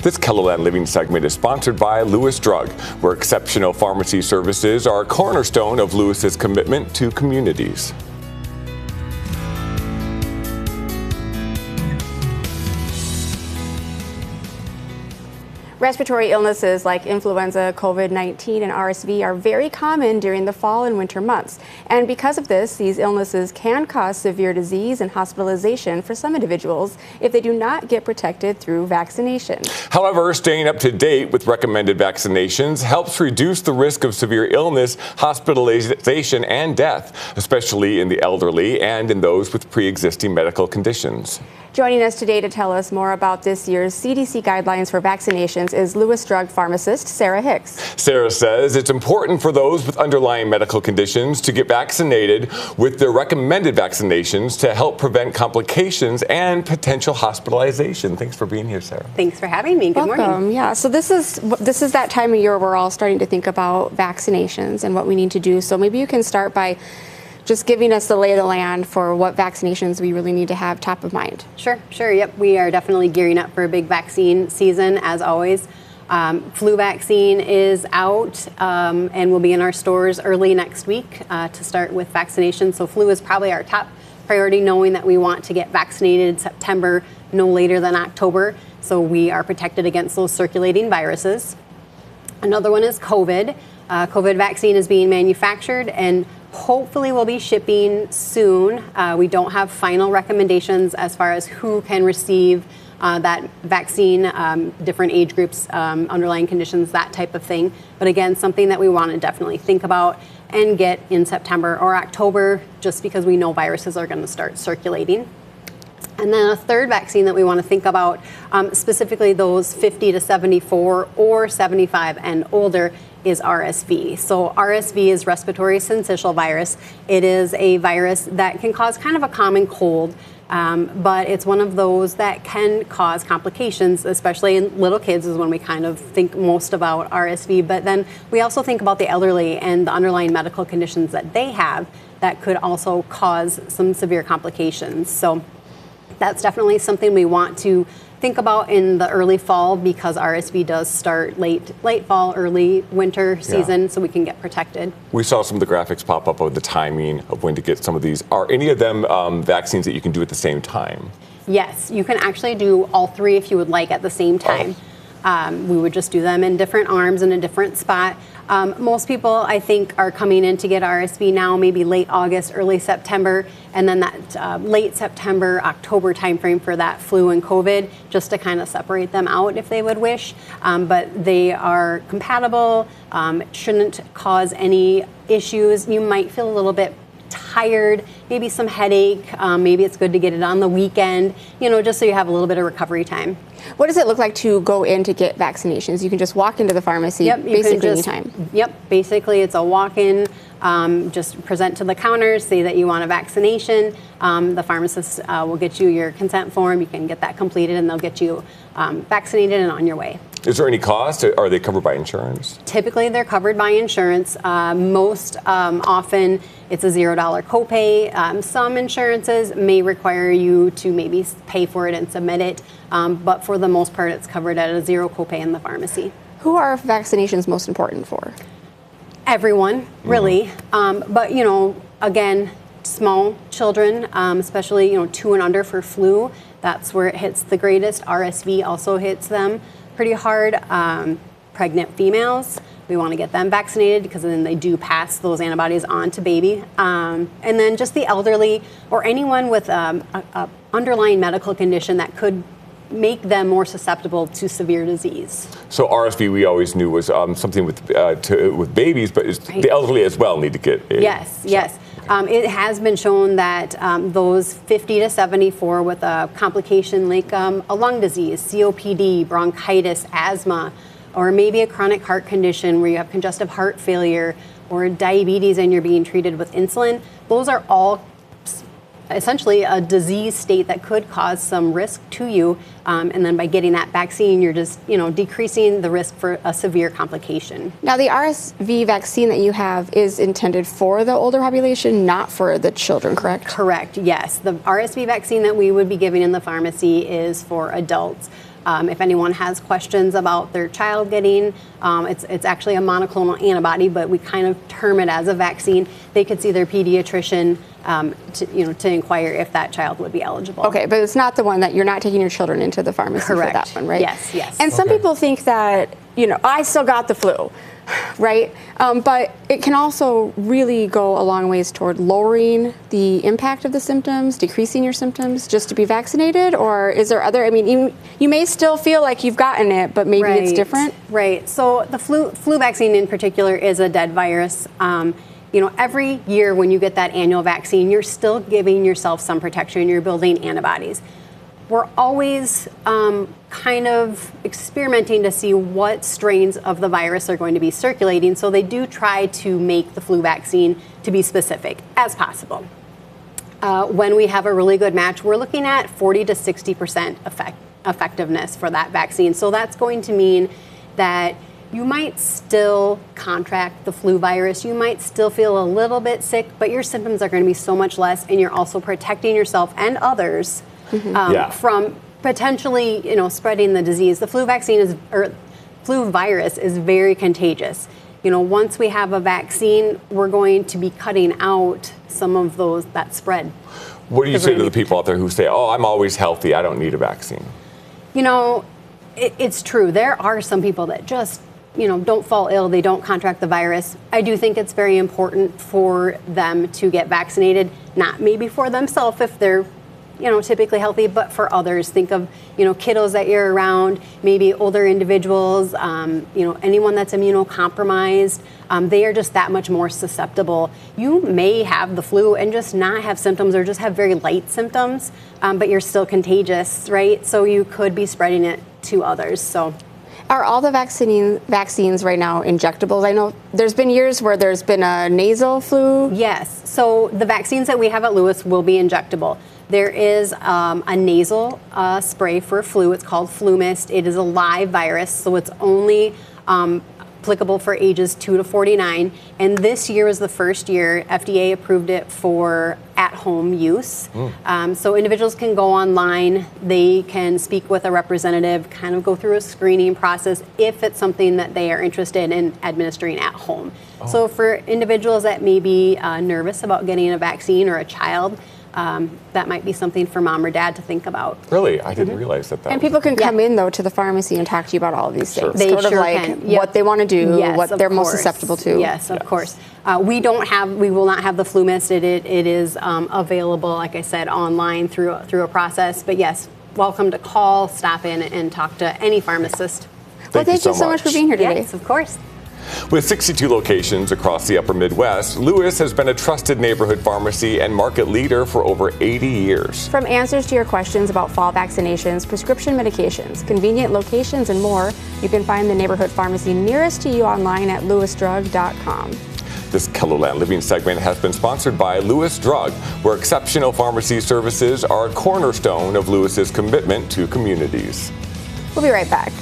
This Keloland Living segment is sponsored by Lewis Drug, where exceptional pharmacy services are a cornerstone of Lewis's commitment to communities. Respiratory illnesses like influenza, COVID-19, and RSV are very common during the fall and winter months. And because of this, these illnesses can cause severe disease and hospitalization for some individuals if they do not get protected through vaccination. However, staying up to date with recommended vaccinations helps reduce the risk of severe illness, hospitalization, and death, especially in the elderly and in those with pre-existing medical conditions. Joining us today to tell us more about this year's CDC guidelines for vaccinations is Lewis Drug pharmacist Sarah Hicks. Sarah says it's important for those with underlying medical conditions to get vaccinated with their recommended vaccinations to help prevent complications and potential hospitalization. Thanks for being here, Sarah. Thanks for having me. Good morning. Yeah, so this is that time of year we're all starting to think about vaccinations and what we need to do. So maybe you can start by just giving us the lay of the land for what vaccinations we really need to have top of mind. Sure. Yep, we are definitely gearing up for a big vaccine season, as always. Flu vaccine is out and will be in our stores early next week to start with vaccination. So flu is probably our top priority, knowing that we want to get vaccinated September, no later than October, so we are protected against those circulating viruses. Another one is COVID. COVID vaccine is being manufactured and hopefully we'll be shipping soon. We don't have final recommendations as far as who can receive that vaccine, different age groups, underlying conditions, that type of thing. But again, something that we want to definitely think about and get in September or October, just because we know viruses are going to start circulating. And then a third vaccine that we want to think about, specifically those 50 to 74 or 75 and older, is RSV. So RSV is respiratory syncytial virus. It is a virus that can cause kind of a common cold, but it's one of those that can cause complications, especially in little kids is when we kind of think most about RSV. But then we also think about the elderly and the underlying medical conditions that they have that could also cause some severe complications. So that's definitely something we want to think about in the early fall, because RSV does start late fall, early winter season, so we can get protected. We saw some of the graphics pop up of the timing of when to get some of these. Are any of them vaccines that you can do at the same time? Yes, you can actually do all three if you would like at the same time. We would just do them in different arms in a different spot. Most people, I think, are coming in to get RSV now, maybe late August, early September, and then that late September, October timeframe for that flu and COVID, just to kind of separate them out if they would wish. But they are compatible, shouldn't cause any issues. You might feel a little bit tired, maybe some headache, maybe it's good to get it on the weekend, just so you have a little bit of recovery time. What does it look like to go in to get vaccinations? You can just walk into the pharmacy basically anytime. Yep, basically it's a walk-in, just present to the counter, say that you want a vaccination. The pharmacist will get you your consent form, you can get that completed, and they'll get you vaccinated and on your way. Is there any cost? Are they covered by insurance? Typically, they're covered by insurance. Most often, it's a $0 copay. Some insurances may require you to maybe pay for it and submit it, but for the most part, it's covered at a $0 copay in the pharmacy. Who are vaccinations most important for? Everyone, really. But, again, small children, especially, 2 and under for flu, that's where it hits the greatest. RSV also hits them pretty hard. Pregnant females, we want to get them vaccinated because then they do pass those antibodies on to baby. And then just the elderly or anyone with a underlying medical condition that could make them more susceptible to severe disease. So RSV we always knew was something with babies, but the elderly as well need to get it. Yes. It has been shown that those 50 to 74 with a complication like a lung disease, COPD, bronchitis, asthma, or maybe a chronic heart condition where you have congestive heart failure or diabetes and you're being treated with insulin, those are all essentially a disease state that could cause some risk to you. And then by getting that vaccine, you're just, decreasing the risk for a severe complication. Now, the RSV vaccine that you have is intended for the older population, not for the children, correct? Correct, yes. The RSV vaccine that we would be giving in the pharmacy is for adults. If anyone has questions about their child getting, it's actually a monoclonal antibody, but we kind of term it as a vaccine. They could see their pediatrician to inquire if that child would be eligible. Okay, but it's not the one that you're not taking your children into the pharmacy Correct. for that one, right? Yes, yes. And some people think that, I still got the flu, right? But it can also really go a long ways toward lowering the impact of the symptoms, decreasing your symptoms just to be vaccinated? Or is there other, you may still feel like you've gotten it, but maybe it's different? Right. So the flu vaccine in particular is a dead virus. Every year when you get that annual vaccine, you're still giving yourself some protection. You're building antibodies. We're always kind of experimenting to see what strains of the virus are going to be circulating. So they do try to make the flu vaccine to be specific as possible. When we have a really good match, we're looking at 40 to 60% effectiveness for that vaccine. So that's going to mean that you might still contract the flu virus. You might still feel a little bit sick, but your symptoms are going to be so much less, and you're also protecting yourself and others from potentially, spreading the disease. The flu flu virus is very contagious. Once we have a vaccine, we're going to be cutting out some of that spread. What do you say to the people out there who say, "Oh, I'm always healthy, I don't need a vaccine"? It's true. There are some people that just don't fall ill, they don't contract the virus. I do think it's very important for them to get vaccinated, not maybe for themselves if they're, typically healthy, but for others. Think of, kiddos that you're around, maybe older individuals, anyone that's immunocompromised. They are just that much more susceptible. You may have the flu and just not have symptoms or just have very light symptoms, but you're still contagious, right? So you could be spreading it to others. So. Are all the vaccines right now injectables? I know there's been years where there's been a nasal flu. Yes. So the vaccines that we have at Lewis will be injectable. There is a nasal spray for flu. It's called Flu Mist. It is a live virus, so it's only applicable for ages 2 to 49. And this year was the first year FDA approved it for at-home use. So individuals can go online, they can speak with a representative, kind of go through a screening process if it's something that they are interested in administering at home. So for individuals that may be nervous about getting a vaccine, or a child, that might be something for mom or dad to think about. Really? I didn't realize that. And people can come in, though, to the pharmacy and talk to you about all of these things. They sort of sure like can. Yep. what they want to do, Yes, what they're most susceptible to. Yes, of course. We will not have the Flu Mist. It is available, like I said, online through a process. But yes, welcome to call, stop in, and talk to any pharmacist. Thank you so much for being here today. Yes, of course. With 62 locations across the upper Midwest, Lewis has been a trusted neighborhood pharmacy and market leader for over 80 years. From answers to your questions about fall vaccinations, prescription medications, convenient locations, and more, you can find the neighborhood pharmacy nearest to you online at lewisdrug.com. This Keloland Living segment has been sponsored by Lewis Drug, where exceptional pharmacy services are a cornerstone of Lewis's commitment to communities. We'll be right back.